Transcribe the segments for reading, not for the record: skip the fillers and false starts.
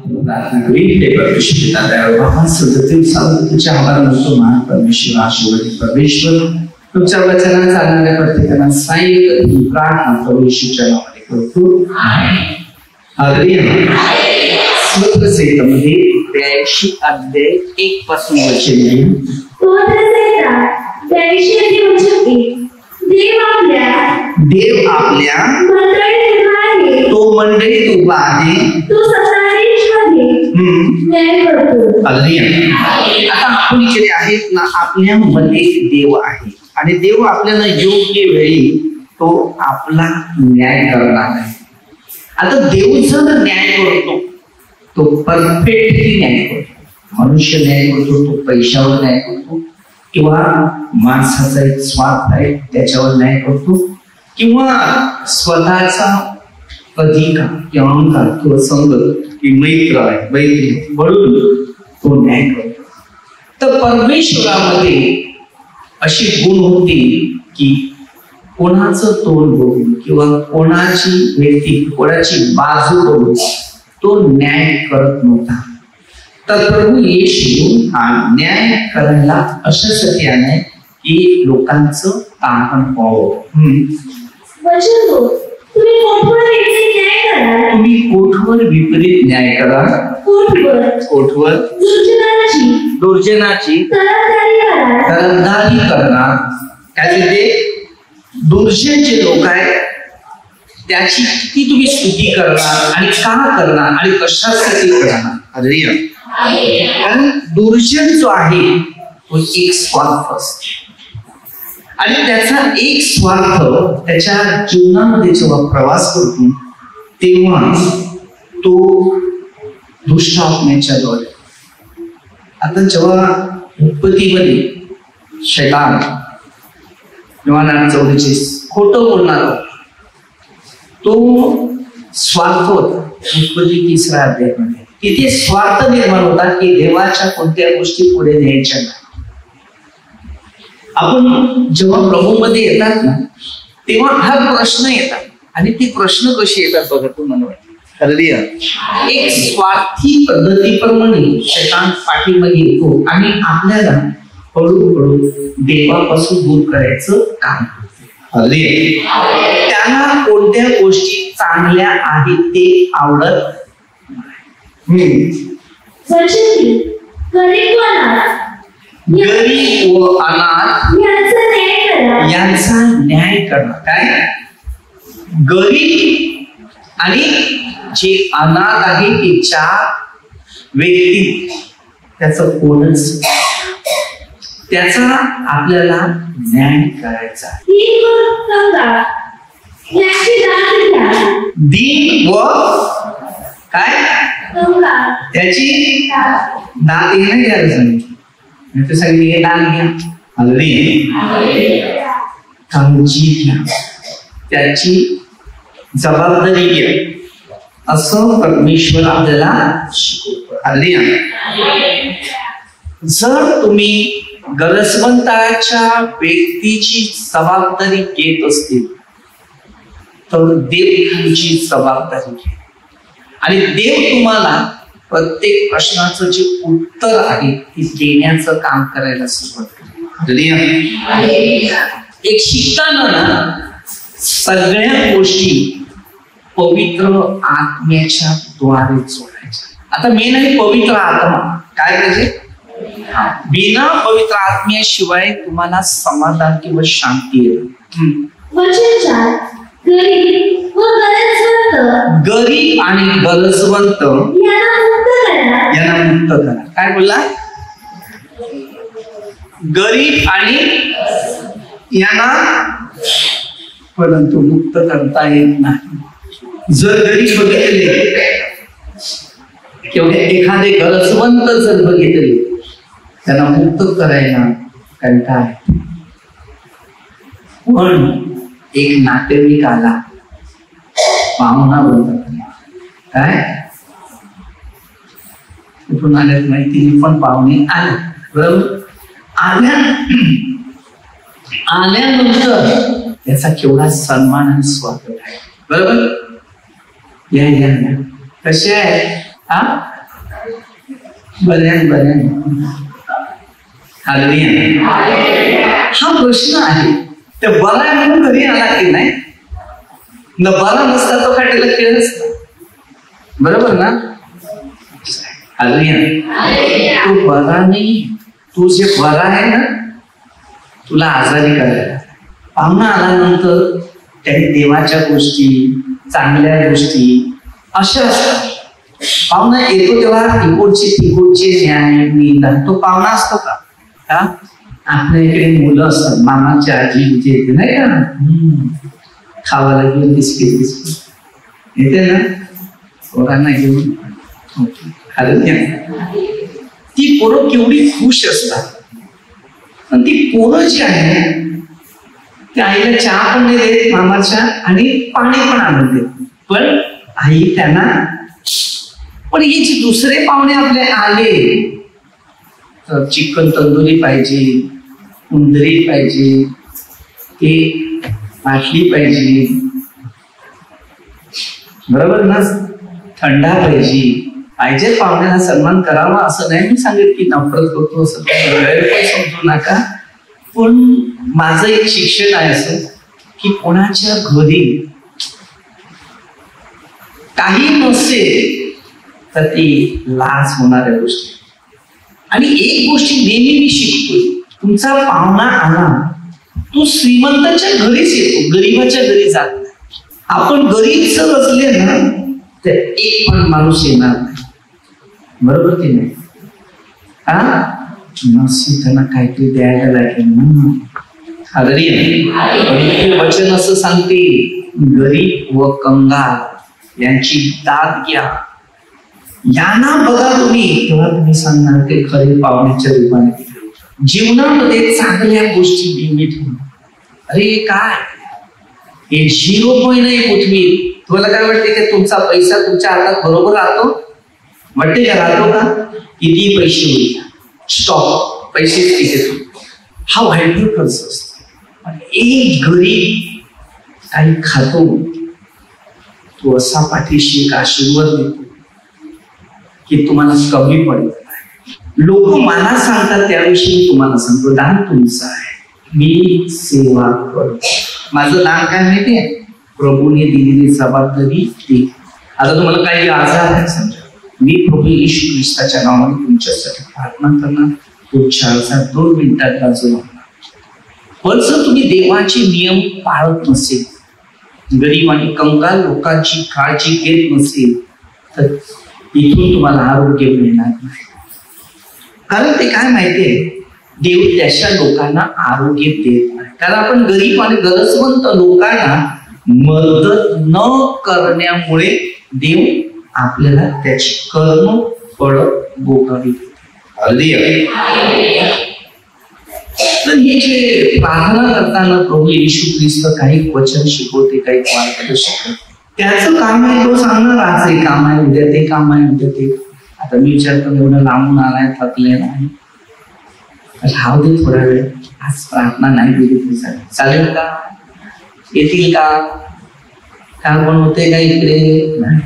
प्रार्थना करी। हे परमेश्वर पिता दयाळू बाबा, सतत तुझ्या आभार मानतो महान परमेश्वर, आशीर्वादी परमेश्वर, तुमच्या वचनात चालणाऱ्या प्रत्येकाला साहित्य प्रार्थना प्रभू येशूच्या नावाने करतो, आमेन. हालेलुया. स्तोत्रसंहितेमध्ये 82 अध्याय 1 पासून वचन आहे. स्तोत्रसंहिता 82 अध्याय वचन 1. देव आपल्या मंडळीत उभा आहे, तो मंडळीत उभा आहे, तो सत्ताधीशमध्ये न्याय करतो. हालेलुया. आता आपण इकडे आहेत ना, आपल्यामध्ये देव आहे आणि देव आपल्याला योग्य वेळी तो आपला न्याय करणार आहे. आता देव जर न्याय करतो तो परफेक्टली न्याय करतो. मनुष्य न्याय करतो, तो पैशावर न्याय करतो किंवा माणसाचा एक स्वार्थ आहे त्याच्यावर न्याय करतो किंवा स्वतःचा अधिकार किंवा अहंकार किंवा संगत की मैत्र आहे मैत्री म्हणून तो न्याय करतो. तर परमेश्वरामध्ये अशी गुण होती की कोणाचं तोंड बघून किंवा कोणाची व्यक्ती कोणाची बाजू बघून तो न्याय करत नव्हता. तर प्रभू येशू हा न्याय करायला अशासाठी आलाय की लोकांचं तारण व्हावं. तुम्ही कोठवर विपरीत न्याय करा, कोठवर दुर्जनाची तरफदारी करणार. त्याचे ते दुर्जन जे लोक आहेत त्याची किती तुम्ही स्तुती करणार आणि का करणार आणि कशासाठी करणार. हालेलुया. कारण दुर्जन जो आहे तो एक स्वार्थ असतो आणि त्याचा एक स्वार्थ त्याच्या जीवनामध्ये जेव्हा प्रवास करतो तेव्हा तो दुष्ट आत्म्याच्या द्वारे. आता जेव्हा उत्पत्तीमध्ये शैतान योहाना 44 खोटं बोलणार तो स्वार्थ होता. उत्पत्ती 3 अध्यायामध्ये तिथे स्वार्थ निर्माण होता की देवाच्या कोणत्या गोष्टी पुढे न्यायच्या नाही. आपण जेव्हा प्रभूमध्ये येतात ना तेव्हा हा प्रश्न येतात आणि ते प्रश्न कसे येतात बघा तुम्हाला. हालेलुया. एक स्वार्थी पद्धतीप्रमाणे शैतान पाठीमागे येतो आणि आपल्याला हळूहळू देवापासून दूर करायचं काम करतो. हालेलुया. त्यांना कोणत्या गोष्टी चांगल्या आहेत ते आवडत गरीब व अनाथ यांचा न्याय करणं. काय गरीब आणि जे अनाथ आहे तिच्या व्यक्ती त्याचं कोणच त्याचा आपल्याला न्याय करायचा. दीन व काय त्याची दात येणं घ्यायला सांगितलं. सांगितले दान घ्या. हालेलुया. काळजी घ्या, त्याची जबाबदारी घ्या असं परमेश्वर आपल्याला शिकवतो. हालेलुया. जर तुम्ही गरजवंताच्या व्यक्तीची जबाबदारी घेत असतील तर देव तुमची जबाबदारी घे आणि देव तुम्हाला प्रत्येक प्रश्नाचं जे उत्तर आहे ते देण्याचं काम करायला सुरुवात करेल. एक शिकताना ना सगळ्या गोष्टी पवित्र आत्म्याच्या द्वारे जोडायच्या. आता मेन आहे पवित्र आत्मा. काय पाहिजे? बिना पवित्र आत्म्याशिवाय तुम्हाला समाधान किंवा शांती येईल. गरीब आणि गरजवंत यांना मुक्त करा. काय बोलला? गरीब आणि यांना परंतु मुक्त करता येत नाही. जर गरीब बघितले किंवा एखादे गरजवंत जर बघितले त्यांना मुक्त करायला कंटाळा आहे. पण एक नातेवाईक आला, पाहुणा बोलतात. काय कुठून आल्यात माहिती नाही पण पाहुणे आले. बरोबर. आल्यानंतर त्याचा केवढा सन्मान आणि स्वागत आहे. बरोबर. या या कसे आहे? हा बऱ्यान हा प्रश्न आहे. त्या बरा म्हणून घरी आला की नाही, न बरा नसता तो खाटेला खेळ नसता. बरोबर ना? तो बरा नाही, तू जे बरा आहे ना, तुला आजारी करायला. पाहुणा आल्यानंतर त्याने देवाच्या गोष्टी, चांगल्या गोष्टी अशा असतात. पाहुणा येतो तेव्हा तिकोडचे न्याय निदान तो पाहुणा असतो का? आपल्या इकडे मुलं असतात, मामाच्या आजी येते नाही का, खावायला घेऊन बिस्किट येते ना, पोरांना घेऊन. ती पोरं केवढी खुश असतात. पण ती पोरं जी आहे त्या आईला चहा पण नाही देत मामाच्या, आणि पाणी पण आणून देत. पण आई त्यांना, पण हे जे दुसरे पाहुणे आपले आले तर चिकन तंदुरी पाहिजे, उंदरी पाहिजे, ते बाटली पाहिजे, बरोबर ना, थंडा पाहिजे. पाहुण्याला सन्मान करावा असं नाही मी सांगेल की नफरत करतो असं गैरफाय समजू नका. पण माझं एक शिक्षण आहे असं की कोणाच्या घरी काही नसेल तर ती लाज होणाऱ्या गोष्टी. आणि एक गोष्टी नेहमी मी शिकतोय, तुमचा पाहुणा आला तो श्रीमंताच्या घरीच येतो, गरीबाच्या घरी जात नाही. आपण गरीब जर असले ना तर एक पण माणूस येणार नाही. बरोबर की नाही? त्यांना काहीतरी द्यायला लागेल. वचन असं सांगते, गरीब व कंगाल यांची दाद घ्या, यांना बघा तुम्ही, तेव्हा तुम्ही सांगणार ते खरे पाहुण्याच्या रूपाने. जीवनामध्ये चांगल्या गोष्टी नेहमी ठेवून. अरे काय हे 0.1 कोथमीर, तुम्हाला काय वाटते की तुमचा पैसा तुमच्या हातात बरोबर राहतो? वाटते का राहतो का? किती पैसे होईल, स्टॉक पैसे तिथे, हा वाईट खर्च असतो. एक गरीब काही खातो, तो असा पाठीशी एक आशीर्वाद देतो की तुम्हाला कमी पडत नाही. लोक मला सांगतात त्याविषयी तुम्हाला सांगतो, दान तुमचं आहे, मी सेवा करतो. माझं दान काय माहितीये? प्रभूने दिलेली जबाबदारी ती. आता तुम्हाला काही आजार आहे समजा, मी प्रभू येशू ख्रिस्ताच्या नावाने तुमच्यासाठी प्रार्थना करणार, तो 2 मिनिटात बाजूला. पण जर तुम्ही देवाचे नियम पाळत नसेल, गरीब आणि कंगाल लोकांची काळजी घेत नसेल, तर इथून तुम्हाला आरोग्य मिळणार नाही. कारण ते काय माहितीये, देव त्याच्या लोकांना आरोग्य देत नाही. कारण आपण गरीब आणि गरजवंत लोकांना मदत न करण्यामुळे देव आपल्याला त्याची कर्म फळ भोगावी. तर हे जे प्रार्थना करताना प्रभू येशू ख्रिस्त काही वचन शिकवते, काही मार्ग शिकवते, त्याचं काम आहे तो सांगणार, आज हे काम आहे, उद्या ते काम आहे, उद्या ते. आता मी विचारतो, एवढं लांबून आलाय, थकले नाही, राहू दे थोडा वेळ, आज प्रार्थना नाही दिली तरी चालेल का? येतील का? काय पण होते का इकडे? नाही.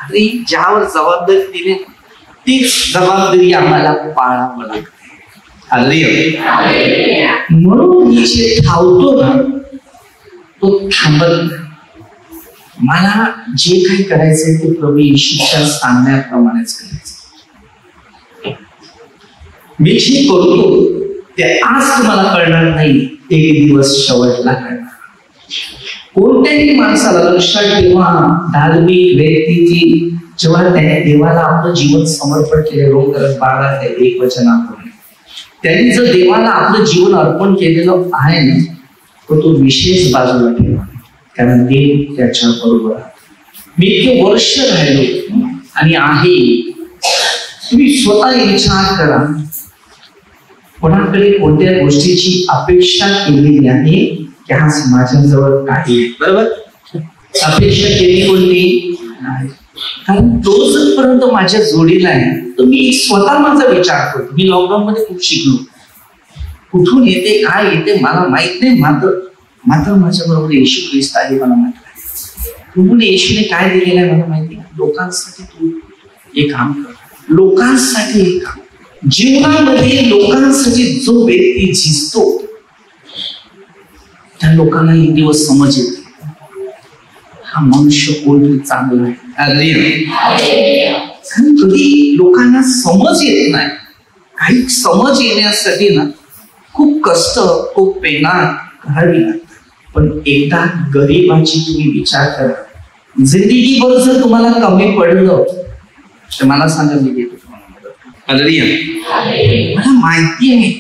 अरे ज्यावर जबाबदारी दिली ती जबाबदारी आम्हाला पाळावं लागते. म्हणून मी जे धावतो ना तो थांबत. मला जे काही करायचंय ते प्रभू येशूच्या सांगण्याप्रमाणेच करायचं. मी जे करतो ते आज तुम्हाला कळणार नाही, एक दिवस शेवटला कळणार. कोणत्याही माणसाला लक्षात ठेवा, धार्मिक व्यक्तीची जेव्हा त्याने देवाला आपलं जीवन समर्पण केले, रोमकरस 12:1 वचनाप्रमाणे, त्यांनी जर देवाला आपलं जीवन अर्पण केलेलं आहे ना, तो विशेष बाजूला ठेवा, कारण देव त्याच्या बरोबर. मी इतके वर्ष राहिलो आणि आहे, तुम्ही स्वतः विचार करा, कोणाकडे कोणत्या गोष्टीची अपेक्षा केलेली आहे की आज माझ्याजवळ काही, बरोबर, अपेक्षा केली कोणती नाही. कारण तो जरपर्यंत माझ्या जोडीला आहे तर मी स्वतः माझा विचार करतो. मी लॉकडाऊन मध्ये खूप शिकलो, कुठून येते काय येते मला माहित नाही, मात्र माझ्या बरोबर येशू ख्रिस्त आहे मला माहित आहे. म्हणून येशूने काय दिलेलं आहे मला माहिती आहे, लोकांसाठी तू हे काम करा, लोकांसाठी हे काम. जीवनामध्ये लोकांसाठी जो व्यक्ती झिजतो त्या लोकांना एक दिवस समज येते, हा मनुष्य कोणतरी चांगला आहे. कधी लोकांना समज येत नाही. काही समज येण्यासाठी ना खूप कष्ट, खूप मेहनत करावी लागते. पण एकदा गरिबाची तुम्ही विचार करा, जिंदगीभर जर तुम्हाला कमी पडलं तर मला सांगा, मी देतो तुम्हाला मदत. मला माहिती आहे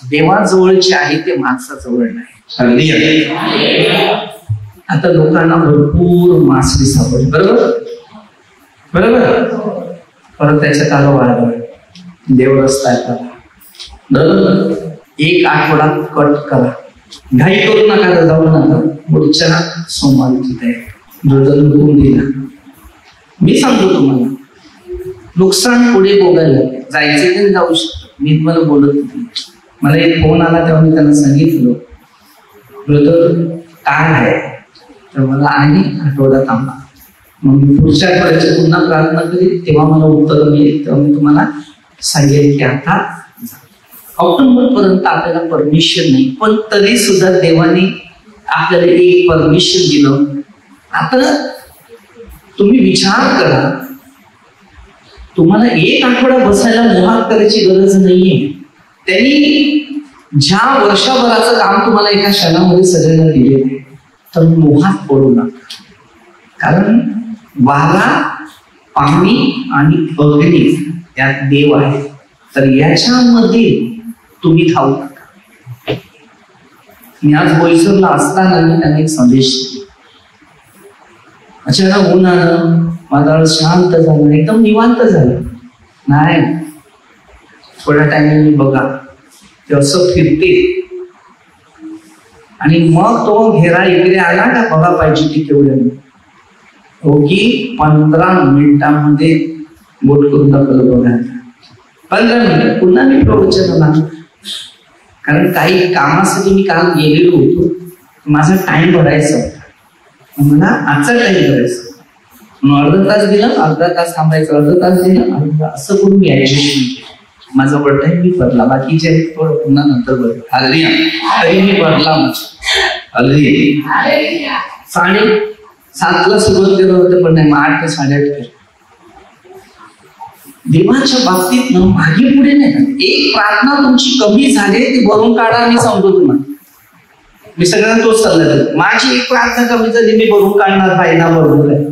देवाजवळचे आहे ते माणसाजवळ नाही. आता लोकांना भरपूर मासळी सापडली, बरोबर बरोबर. परत त्याच्यात आलं वाढ, देव रस्ता करा, बरोबर. एक आठवडा कट करा, घाई करू नका, जाऊ नका. पुढच्या सोमवारी तयारी जो हुकूम दिला. मी सांगतो तुम्हाला, नुकसान पुढे भोगायला जायचे तरी जाऊ शकतो. मी तुम्हाला बोलत नाही. मला एक फोन आला तेव्हा मी त्यांना सांगितलं, ब्रदर काय आहे, तर मला आणि आठवडा थांबा, मग मी पुढच्या आठवड्याची पुन्हा प्रार्थना करेन, तेव्हा मला उत्तर मिळेल. तेव्हा मी तुम्हाला सांगेल की आता ऑक्टोबर पर्यंत आपल्याला परमिशन नाही, पण तरी सुद्धा देवाने आपल्याला एक परमिशन दिलं. आता तुम्ही विचार करा, तुम्हाला एक आठवडा बसायला मोहात करायची गरज नाहीये. त्यांनी ज्या वर्षभराचं काम तुम्हाला एका क्षणामध्ये सगळ्यांना दिले, तर मोहात पडू नका. कारण वारा, पाणी आणि अग्नी यात देव आहे, तर याच्यामध्ये तुम्ही धावू नका. मी आज बोईसरला असताना मी त्यांना एक संदेश दिला. अचानक ऊन आलं, वादळ शांत झालं, एकदम निवांत झालं. नाही, थोड्या टाइम बघा ते असं फिरते आणि मग तो घेरा इकडे आला का बघा पाहिजे की केवढ्या हो की 15 मिनिटांमध्ये बोट करून दाखवलं. बघा 15 मिनिट पुन्हा मी प्रवचनाला, कारण काही कामासाठी मी काल गेलेलो होतो, माझा टाइम भरायचा होता, मला आजचा टाइम भरायचा. अर्धा तास दिला, अर्धा तास थांबायचं, अर्धा तास दिला, असं करून मी ऍडजस्टमेंट केलं. माझा टाइम मी भरला, बाकीचे थोडं पुन्हा नंतर भरलं. तरी मी भरला माझा. 7:30 सुरुवात केलं होतं, पण नाही, मग 8 ते 8:30 केलं. देवाच्या बाबतीत न मागे पुढे नाही. एक प्रार्थना तुमची कमी झाली ती भरून काढा. मी सांगतो तुम्हाला, मी सगळ्यांना तोच सल्ला देतो. माझी एक प्रार्थना कमी झाली, मी भरून काढणार, फायदा भरून काय.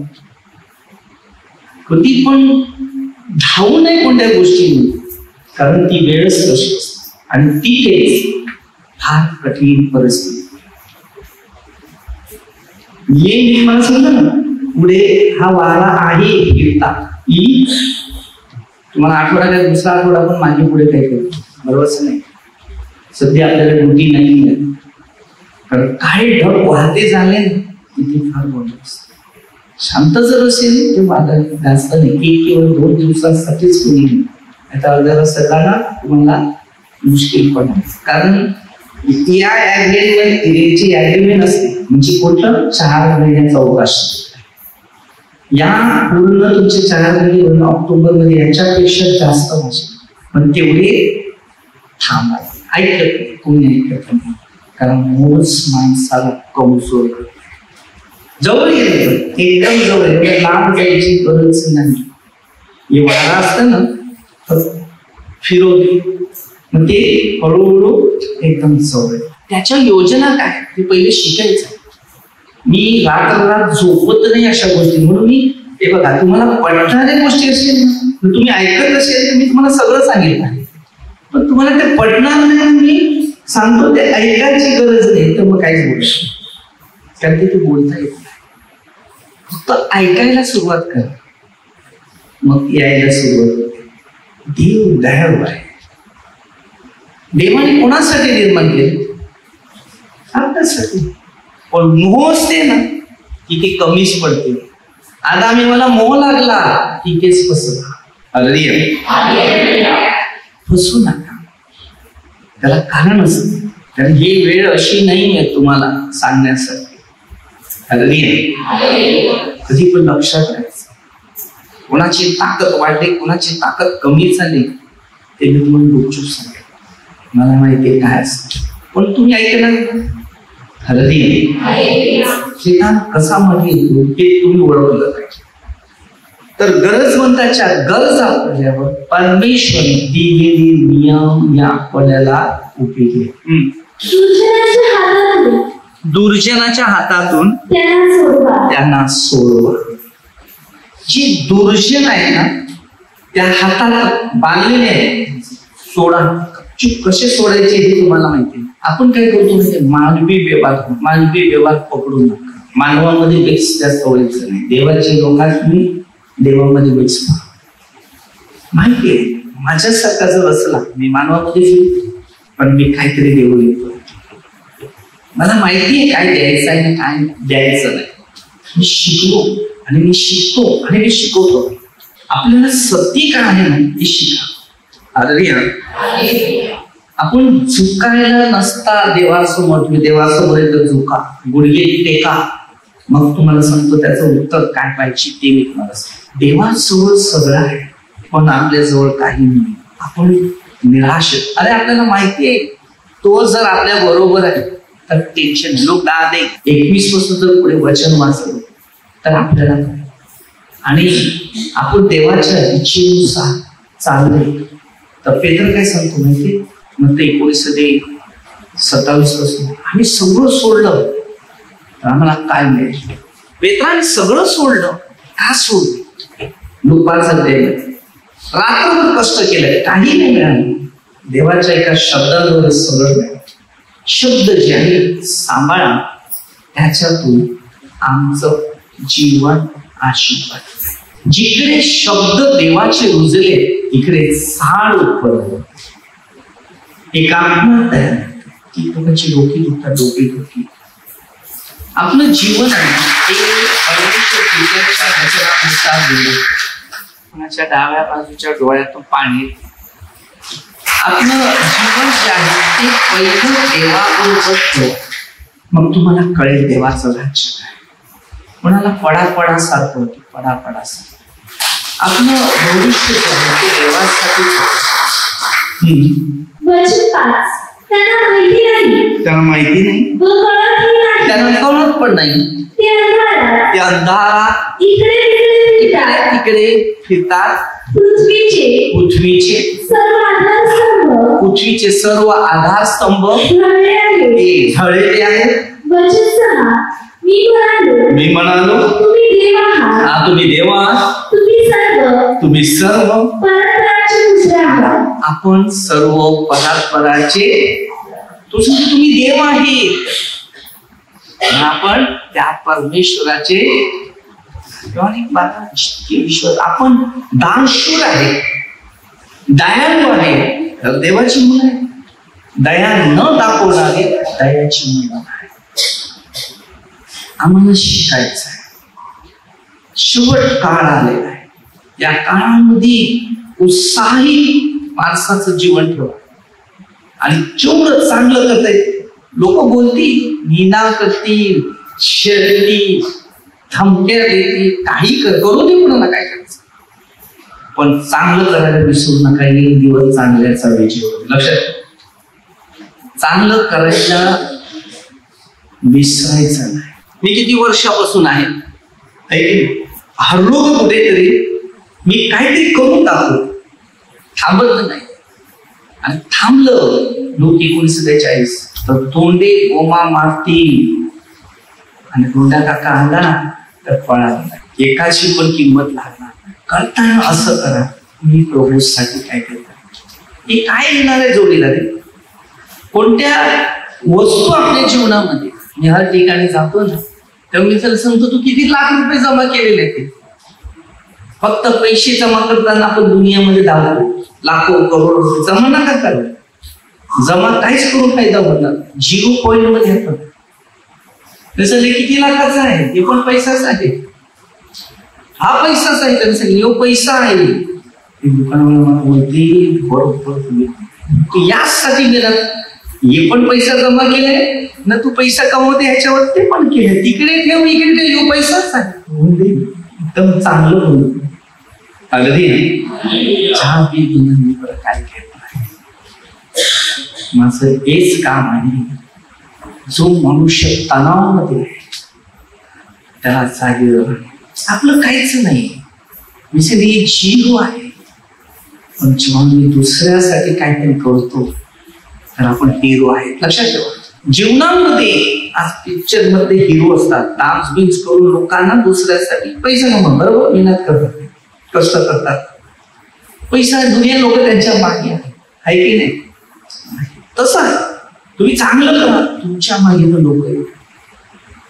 कधी पण धावू नये कोणत्या गोष्टी, कारण ती वेळच तशी असते आणि तिथेच फार कठीण परिस्थिती. मी मला समजा ना, पुढे हा वारा आहे फिरता. तुम्हाला आठवडा काय दुसरा आठवडा पण मागे पुढे काय करतो, बरोबरच नाही. सध्या आपल्याला ड्युटी नाही, कारण काय ढग वाहते झाले तिथे फार मोठं असतं. शांत जर असेल ते वादळ जास्त नाही, 1 किंवा 2 दिवसासाठीच कोणी नाही. आता अर्ध्या सगळ्यांना तुम्हाला मुश्किल पडणार, कारण या ऍग्रीमेंट असते म्हणजे कुठलं 4 महिन्याचा अवकाश. या पूर्ण तुमचे 4 महिने ऑक्टोबर मध्ये याच्यापेक्षा जास्त भाषे, पण तेवढे थांबा. ऐकत नाही, कोणी ऐकत नाही, कारण मोज माणसाला कमजोर करते. जवळ येतं, एकदम जवळ, एवढ्या लांब जायची गरज नाही. हे वारा असतं ना तर फिरवते, मग ते हळूहळू एकदम जवळ. त्याच्या योजना काय ते पहिले शिकायचं. मी रात्र झोपत नाही अशा गोष्टी, म्हणून मी हे बघा, तुम्हाला पटणाऱ्या गोष्टी असतील ना, तुम्ही ऐकत असेल तर मी तुम्हाला सगळं सांगितलं आहे, पण तुम्हाला ते पटणार नाही, मी सांगतो ते ऐकायची गरज नाही, तर मग काहीच बोलू शकतो, कारण ते बोलता येत नाही. फक्त ऐकायला सुरुवात कर, मग यायला सुरुवात होते. देव दयाळू आहे. देवाने कोणासाठी निर्माण केले? आपल्यासाठी. पण मोह असते ना की ते कमीच पडते. आता मी मला मोह लागला की तेच फसवा. फसू नका, त्याला कारण असतं, कारण ही वेळ अशी नाही आहे तुम्हाला सांगण्यासाठी. कधी पण लक्षात राहायचं, कोणाची ताकद वाढली, कोणाची ताकद कमी झाली, ते मी तुम्हाला गुपचूप सांगेन. मला माहिती काय असतं, पण तुम्ही ऐकलं. शैतान कसा मध्ये येतो हे तुम्ही ओळखलं पाहिजे. तर गरजवंताच्या गरजा आपल्यावर परमेश्वराने दिलेले नियम या आपल्याला उपयोगी आहेत. दुर्जनाच्या हातातून त्यांना सोडवा. जी दुर्जन आहे ना, त्या हातात बांधलेले आहे, सोडा. चूक कसे सोडायचे हे तुम्हाला माहिती आहे. आपण काय करतो म्हणजे मानवी व्यवहार पकडून नका. मानवामध्ये मिक्स जास्त व्हायचं नाही. देवाचे लोकांनी देवामध्ये मिक्स माहिती आहे. माझ्यासारखा जर असला, मी मानवामध्ये फिरतो पण मी काहीतरी देऊ येतो. मला माहिती आहे काय द्यायचं आहे काय द्यायचं नाही. मी शिकलो आणि मी शिकतो आणि मी शिकवतो. आपल्याला सत्य काय आहे ना हे शिका. आपण झुकायला नसता देवासमोर. तुम्ही देवासमोर येतो, झुका, गुडघे टेका. मग तुम्हाला सांगतो त्याचं उत्तर काय पाहिजे ते मी तुम्हाला सांगतो. देवाजवळ सगळं आहे पण आपल्याजवळ काही नाही. आपण निराश. अरे आपल्याला माहिती आहे तो जर आपल्या बरोबर आहे तर टेन्शन. लोक 10-21 पासून जर पुढे वचन वाचलं तर आपल्याला, आणि आपण देवाच्या इच्छेनुसार चालले तर पेत्र काय सांगतो माहिती, मग ते 19:27 पासून आम्ही सगळं सोडलं तर आम्हाला काय मिळेल. पेत्राने सगळं सोडलं. का सोडलं? रात्रभर कष्ट केलंय, काही नाही मिळालं. देवाच्या एका शब्दाद्वारे सगळं मिळालं. शब्द जे आहे सांभाळा, त्याच्यातून आमचं जीवन आशीर्वाद. जिकडे शब्द देवाचे रुजले इकडे झाड उत्पन्न. एक आत्मा तयार की लोकांची डोकी दुखतात. आपलं जीवन आहे ते कोणाच्या डाव्या बाजूच्या डोळ्यातून पाणी. आपलं जीवन जे आहे ते पहिलं देवाबरोबर. मग तुम्हाला कळेल देवाचं राज्य काय. कोणाला पडापडासारखं होतं, पडापडासारखं. आपलं भविष्य जे आहे ते देवासाठी. त्यांना माहिती नाही, त्यांना कळत पण नाही. ते अंधारात इकडे फिरतात. पृथ्वीचे सर्व आधारस्तंभ ते झळलेले आहेत. मी म्हणालो तुम्ही देवा, तुम्ही सर्व. आपण सर्व परात्पराचे, तुम्ही देव आहेत. आपण त्या परमेश्वराचे विश्वास. आपण दानशूर आहे, दयाळू आहे, तर देवाची मुलं आहे. दया न दाखवणारे दयाची मुलं आहे. आम्हाला शिकायचं आहे. शेवट काळ आलेला आहे. या काळामध्ये उत्साही माणसाचं जीवन ठेवा. आणि जेवढं चांगलं करता येईल. लोक बोलतील, निना करतील, शर्यती, धमक्या देतील, काही करू दे, कोणाला काय करायचं. पण चांगलं करायला विसरू नका. एक दिवस चांगल्याचा विजय होईल. लक्षात. चांगलं करायला विसरायचं नाही. मी किती वर्षापासून आहे हरलो कुठेतरी, मी काहीतरी करून दाखवतो, थांबत नाही. आणि थांबलं लोक 1943 तर तोंडे गोमा मारतील. आणि दोंडा काका आला तर पळाला. एकाची पण किंमत लागणार. करताना असं करा, मी प्रभूसाठी काय करता. हे काय येणार आहे जोडीला रे. कोणत्या वस्तू आपल्या जीवनामध्ये, मी हर ठिकाणी जातो ना, तर मी त्याला सांगतो तू किती लाख रुपये जमा केलेले ते. फक्त पैसे जमा करताना आपण दुनियामध्ये धावतो. लाखो करोड रुपये जमा नका करू. जमा काहीच करून फायदा होणार. 0 पॉइंट मध्ये येतात. तसं किती लाखाचा आहे हे पण पैसाच आहे. हा पैसाच आहे. त्यांचा पैसा आहे. दुकानावर मला बोलते बरोबर तुम्ही याचसाठी गेलात. हे पण पैसा जमा केलाय ना, तू पैसा कमवते ह्याच्यावर ते पण केलं. तिकडे ठेव, इकडे ठेव, पैसाच आहे. एकदम चांगलं बोलतो. अगदी चहा पी मी बरं काय घेत नाही. माझं हेच काम आहे. जो मनुष्य तणावामध्ये आहे त्याला जागेवर आपलं काहीच नाही. मी जीव आहे. पण जेव्हा मी दुसऱ्यासाठी काहीतरी करतो तर आपण हिरो आहे. लक्षात ठेवा, जीवनामध्ये आज पिक्चर मध्ये हिरो असतात. डान्स बिन्स करून लोकांना दुसऱ्यासाठी पैसा कमवतात. बरोबर, मेहनत करतात, कष्ट करतात, पैसा दुनिया लोक त्यांच्या मागे आहे की नाही. तसं आहे. तुम्ही चांगलं करा, तुमच्या मागे लोक आहेत.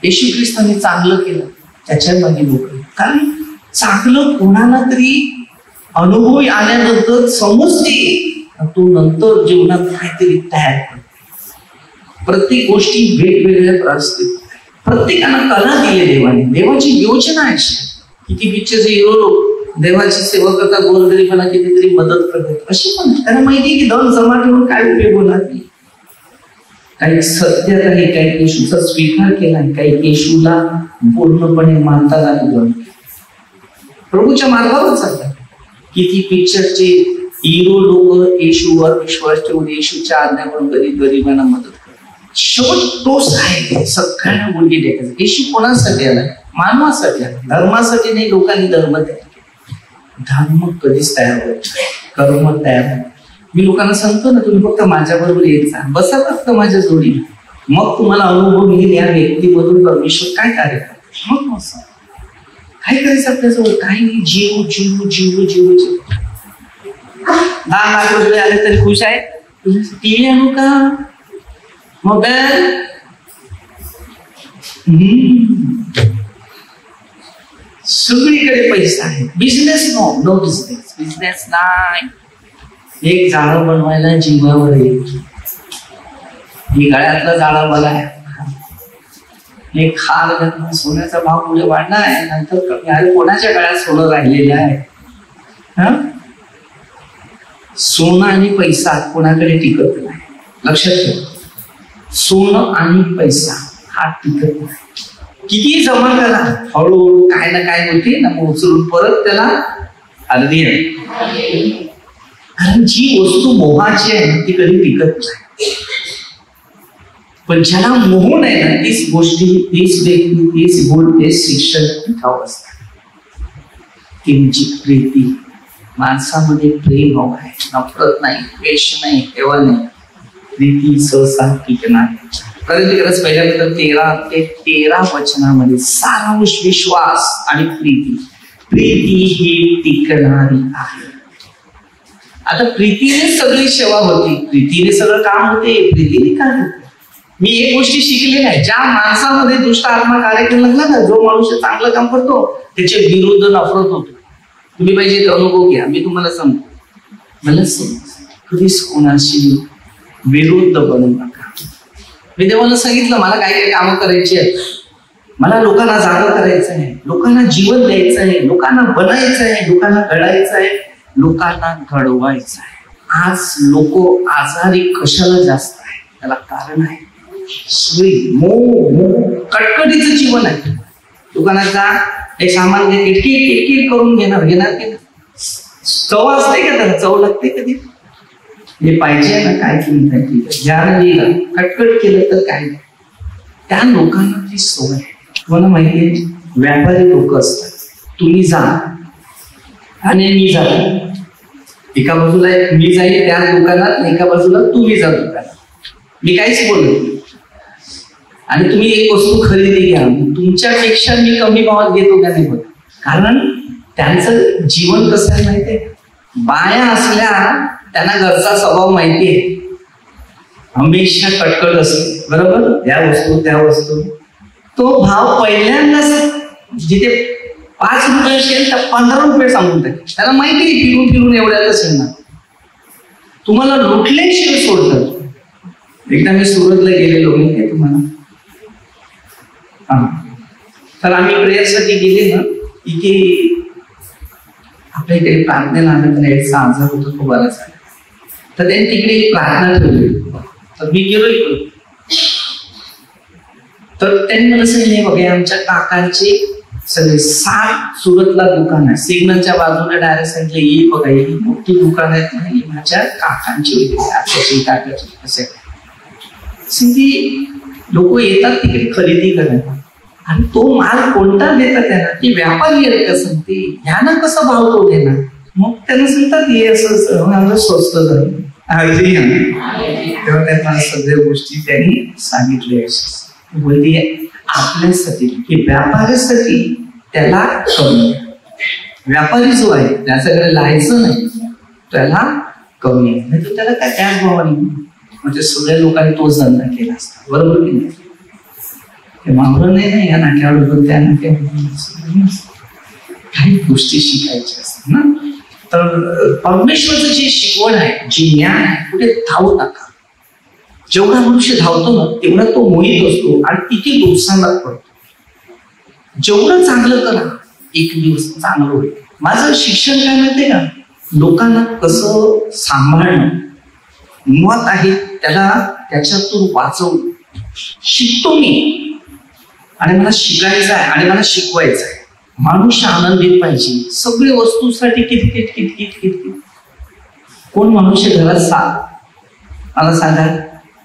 येशू ख्रिस्ताने चांगलं केलं, त्याच्या मागे लोक आहेत. कारण चांगलं कोणाला तरी अनुभव आल्यानंतर समजते, तो नंतर जीवनात काहीतरी तयार करतो. प्रत्येक गोष्टी वेगवेगळ्या परिस्थितीत, प्रत्येकाला कला दिली देवाने. देवाची योजना आहे. किती पिक्चरचे हिरो लोक देवाची सेवा करतात, गोरगरीबांना कितीतरी मदत करतात. अशी पण त्यांना माहिती की धन जमा ठेवून काय उपयोग होणार नाही. काही सत्यात आहे, काही येशूचा स्वीकार केलाय, काही येशूला पूर्णपणे मानता नाही. प्रभूच्या मार्गावर चालतात. किती पिक्चरचे हिरो लोक येशूवर विश्वास ठेवून येशूच्या आज्ञावरून गरिबांना मदत करतात. शेवट तोच आहे. सगळ्यांना मुलगी द्यायचं. येशू कोणासाठी आला? मानवासाठी आला, धर्मासाठी नाही. लोकांनी धर्म तयार केला. धर्म कधीच तयार होत, कर्म तयार होत. मी लोकांना सांगतो ना, तुम्ही फक्त माझ्या बरोबर येत जा, बसा फक्त माझ्या जोडी, मग तुम्हाला अनुभव येईल या व्यक्तीमधून परमेश्वर काय कार्य करतो. मग काय करायचं आपल्याजवळ? काही नाही. जीव जीव जीव जीव जीव. 10 लाख रुपये आले तरी खुश आहे. टीव्ही आणू का, मोबाईल? सगळीकडे पैसा आहे. Business no business. बिझनेस नाही. एक जाळं बनवायला जीवावर येईल. ही गळ्यातलं जाळं मला एक खाल घातला. सोन्याचा भाव पुढे वाढणार आहे, नंतर कमी. अरे कोणाच्या गळ्यात सोनं राहिलेलं आहे? सोनं आणि पैसा कोणाकडे टिकत नाही. लक्षात ठेवा, सोनं आणि पैसा हा टिकत नाही. किती जमा करा, हळूहळू काय ना काय होते ना, उचलून परत त्याला अर्धी आहे. कारण जी वस्तू मोहाची आहे ती कधी टिकत नाही. पण ज्याला मोह नाही ना, तीच गोष्टी, तीच व्यक्ती, तीच गुण, तेच शिक्षण टिकाऊ असतात. त्यांची प्रीती, माणसामध्ये प्रेम हवं आहे, नफरत नाही, द्वेष नाही, हेवा नाही. प्रीती सहसा टिकणार. परंतु पहिल्यानंतर 13 ते 13 वचनामध्ये सारांश विश्वास आणि प्रीती. प्रीती ही टिकणारी आहे. आता प्रीतीने सगळी सेवा होती, प्रीतीने सगळं काम होते, प्रीतीने काय होते. मी एक गोष्टी शिकलेल्या आहे. ज्या माणसामध्ये दुष्ट आत्मा कार्य करायला लागला ना, जो मनुष्य चांगलं काम करतो त्याच्या विरुद्ध नफरत होतो. तुम्ही पाहिजे अनुभव घ्या. मी तुम्हाला सांगतो, मला कधीच कोणाशी विरुद्ध बनू नका. मी देवाला सांगितलं मला काय काय कामं करायची आहेत. मला लोकांना जागं करायचं आहे, लोकांना जीवन द्यायचं आहे, लोकांना बनायचं आहे, लोकांना घडायचं आहे, लोकांना घडवायचं आहे. आज लोक आजारी कशाला जास्त आहे? त्याला कारण आहे कटकटीचं जीवन आहे. दुकानात जा, एक सामान घे, किटकिट किटकिट करून घेणार की चव असते का त्याला? चव लागते कधी? हे पाहिजे ना, काय किंमत आहे? ज्यानं कटकट केलं तर काय? त्या लोकांना ती सवय. तुम्हाला माहिती आहे, व्यापारी लोक असतात. तुम्ही जा आणि मी जातो. एका बाजूला मी जाईल त्या दुकानात, एका बाजूला तुम्ही जा दुकानात. मी काहीच बोलत. आणि तुम्ही एक वस्तू खरेदी घ्या, तुमच्यापेक्षा मी कमी भावात घेतो का नाही बोलत. कारण त्यांचं जीवन कसं आहे माहितीये? बाया असल्या त्यांना घरचा स्वभाव माहितीये, हमेशा कटकट असते. बरोबर, त्या वस्तू तो भाव पहिल्यांदाच जिथे 5 रुपये असेल तर 15 रुपये सांगून टाकेल. त्याला माहिती आहे फिरून फिरून एवढ्यातच येणार. तुम्हाला लुटल्याशिवाय सोडतात. एकदा मी सुरतला गेलेलो, माहिती आहे तुम्हाला? तर आम्ही प्रेयरसाठी गेले ना, इथे आपल्या इकडे प्रार्थनेला आनंदचा आजार होता, तो बरा झाला. तर त्यांनी तिकडे प्रार्थना ठेवली. तर मी गेलो इकडे. तर त्यांनी मला सांगितले, बघा आमच्या काकांचे सगळे 7 सुरतला दुकान आहे. सिग्नलच्या बाजूला डायरेक्ट सांगितलं ही बघा ही मोठी दुकान आहेत ना, ही माझ्या काकांची वगैरे काकाची असे लोक येतात तिकडे खरेदी करायला. आणि तो माल कोणता देतात त्यांना, की व्यापारी आहेत का सांगते ह्यानं कसं भाव तो देणार. मग त्यांना सांगतात हे असं स्वस्त झालं. तेव्हा त्यांना सगळ्या गोष्टी त्यांनी सांगितल्या. बोलली आपल्यासाठी की व्यापाऱ्यासाठी त्याला कमी, व्यापारी जो आहे त्याच्याकडे लायसन नाही त्याला कमी आहे, नाही तर त्याला काय त्याच भावाने म्हणजे सगळ्या लोकांनी तोच धंदा केला असता. बरोबर की नाही. ते मावळं नाही या नाट्यावर त्या नाट्यावर काही गोष्टी शिकायच्या असतात ना. तर परमेश्वराचं जे शिकवण आहे, जे ज्ञान आहे, कुठे धावू नका. जेवढा मनुष्य धावतो ना तेवढा तो मोहित असतो आणि किती नुकसानात पडतो. जेवढं चांगलं करा एक दिवस चांगलं होईल. माझं शिक्षण काय माहितीये का, लोकांना कसं सांभाळणं मत आहे, त्याला त्याच्यातून वाचवून शिकतो मी. आणि मला शिकायचं आहे आणि मला शिकवायचं आहे. माणूस आनंदित पाहिजे. सगळ्या वस्तूसाठी किटकिट किटकिट किटकिट. कोण मनुष्य घरात मला सांगा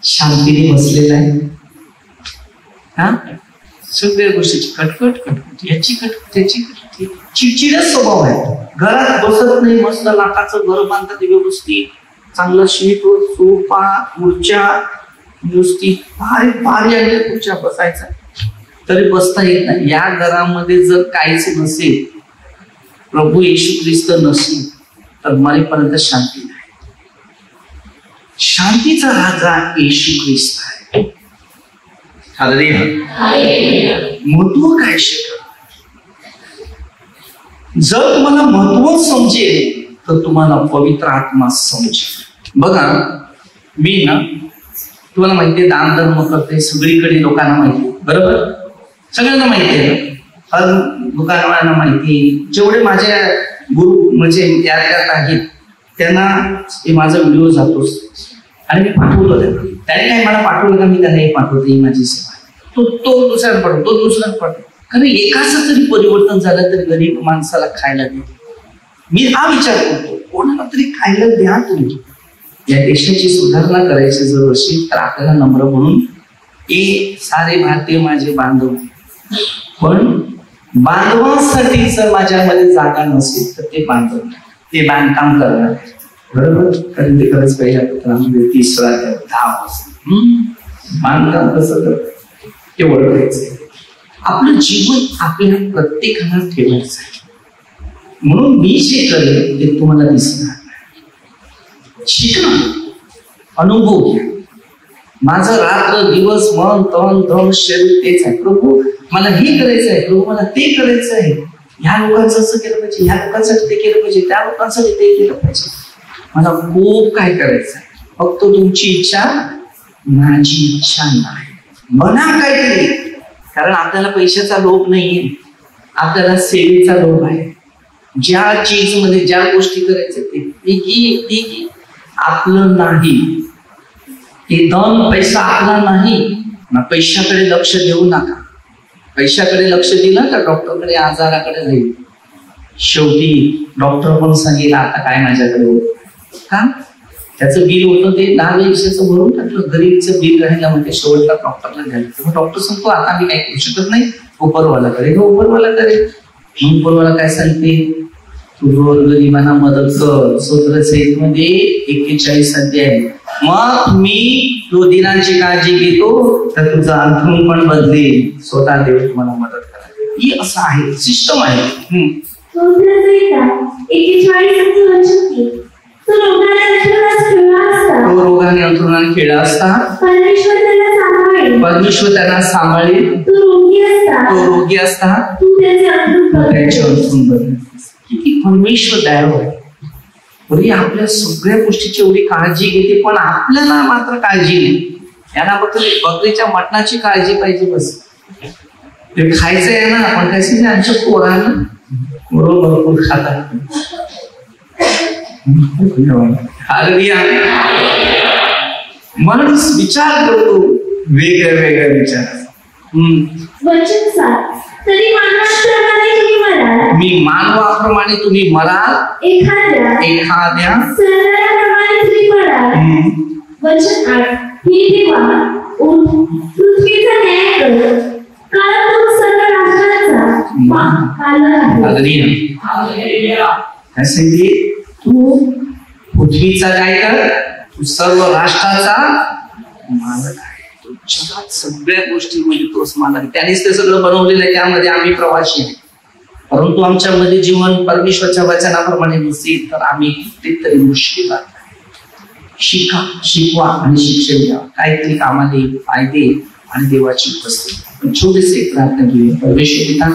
शांतीने बसलेला आहे. हा सगळ्या गोष्टीची कटकट कटकट, याची कटकट त्याची कटकट, चिडचिडच स्वभाव आहे. घरात बसत नाही. मस्त लाखाचं घर बांधतात व्यवस्थित, चांगलं शीट सोफा खुर्च्या व्यवस्थित भारी भारी आणले खुर्च्या बसायचा, तरी बसता येत नाही. या घरामध्ये जर काहीच नसेल, प्रभू येशू ख्रिस्त नसेल, तर मरेपर्यंत शांती नाही. शांतीचा राजा येशू ख्रिस्त आहे. महत्व काय शिका. जर तुम्हाला महत्व समजेल तर तुम्हाला पवित्र आत्मा समजेल. बघा मी ना तुम्हाला माहितीये दान धर्म करते सगळीकडे, लोकांना माहिती बरोबर, सगळ्यांना माहिती आहे. हर दुकानवाल्यांना माहिती. जेवढे माझ्या गुरु म्हणजे त्यात आहेत त्यांना माझा व्हिडिओ जातोच आणि मी पाठवतो त्यांना. त्याने काय मला पाठवलं का मी त्यांना पाठवतो, ही माझी सेवा. तो दुसऱ्याला पाठवतो, तो दुसऱ्याला पाठवतो. कारण एकाच जरी परिवर्तन झालं तरी गरीब माणसाला खायला द्या. मी हा विचार करतो कोणाला तरी खायला द्या. तुम्ही या देशाची सुधारणा करायची जर असेल तर आपल्याला नम्र म्हणून सारे भारतीय माझे बांधव, पण बांधवांसाठी जर माझ्यामध्ये जागा नसेल तर ते बांधव ते बांधकाम करणार बरोबर. कारण ते खरंच पहिल्या पत्रामध्ये 30-10 बांधकाम कसं करत ते ओळखायचं. आपलं जीवन आपल्या प्रत्येकाला ठेवायचं आहे. म्हणून मी जे करेल ते तुम्हाला दिसणार नाही. शिकणं, अनुभव घ्या. माझं रात्र दिवस मन तन धन शरीर तेच आहे. प्रभू मला हे करायचं आहे, प्रभू मला ते करायचं आहे. ह्या लोकांचं असं केलं पाहिजे, ह्या लोकांसाठी ते केलं पाहिजे, त्या लोकांसाठी ते केलं पाहिजे. मला खूप काय करायचं आहे. फक्त तुमची इच्छा माझी इच्छा नाही. म्हणा काहीतरी. कारण आपल्याला पैशाचा लोभ नाहीये, आपल्याला सेवेचा लोभ आहे. ज्या चीज मध्ये ज्या गोष्टी करायच्या ते आपलं नाही. हे धन पैसा आपला नाही ना. पैशाकडे लक्ष देऊ नका. पैशाकडे लक्ष दिलं तर डॉक्टरकडे आजाराकडे जाईल. शेवटी डॉक्टर पण सांगेल आता काय माझ्याकडे होत का. त्याचं बिल होतं ते 10,000 भरून टाकलं. गरीबचं बिल राहिलं म्हणजे शेवटला डॉक्टरला घ्यायला. तेव्हा डॉक्टर सांगतो आता मी काही करू शकत नाही, उपरवाला करेल. उपरवाला करेल. म्हणून उपरवाला काय सांगते, तू रोज गरिबांना मदत कर. स्तोत्रसहित मध्ये 41 अध्याय. मग मी तो दिनांची काळजी घेतो तर तुझा अंथरूण पण बदलेल. स्वतः देव तुम्हाला मदत करा. ही असं आहे, सिस्टम आहे. तो रोगाने अंथरुणाने खेळला असता परमेश्वर त्यांना सांभाळेल. तो रोगी असता त्याचे अंथरुण बदलेल. किती परमेश्वर दयाळू आहे. बरी आपल्या सगळ्या गोष्टीची एवढी काळजी घेते, पण आपल्याला मात्र काळजी नाही. यांना फक्त बकरीच्या मटणाची काळजी पाहिजे बस. ते खायचं आहे ना, आपण काय आमच्या पोरांना भरपूर खातात. माणूस विचार करतो वेगळ्या वेगळ्या विचार. वचन 7 तरी मानवाप्रमाणे तुम्ही मराल. मी मानवाप्रमाणे तुम्ही मराल. एखाद्या सरदाराप्रमाणे तुम्ही मराल. वचन 8. हे देवा, उठ, पृथ्वीचा न्याय कर, कारण तू सर्व राष्ट्रांचा पालक आहेस. तू पृथ्वीचा काय कर, तू सर्व राष्ट्राचा मालक आहे. तू जगात सगळ्या गोष्टी म्हणजे तोच मालक आहे. त्यानेच ते सगळं बनवलेलं आहे. त्यामध्ये आम्ही प्रवासी आहे, परंतु आमच्यामध्ये जीवन परमेश्वरच्या वचनाप्रमाणे नसेल तर आम्ही कितीतरी मुश्किलात शिकवा आणि शिक्षण द्या. काहीतरी कामाला फायदे आणि देवाची उपस्थिती. पण छोटेसे एक प्रार्थना घेऊया. परमेश्वर पिता,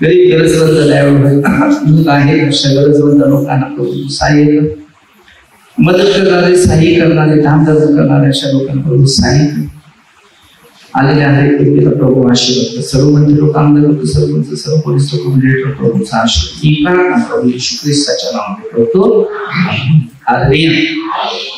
गरीब गरजवंत आहे, अशा गरजवंत लोकांना प्रभू सहाय्य कर. मदत करणारे, सहाय्य करणारे, धामधर्म करणारे अशा लोकांकडून सहाय्य कर. आलेल्या आहेत प्रभू आशीर्वाद. सर्व मंत्री लोकांना, सर्व सर्व पोलीस लोक मिडिएटर प्रभूचा आशीर्वाद. ही प्रार्थना प्रभू येशू ख्रिस्ताच्या नावाने करतो. हालेलुया.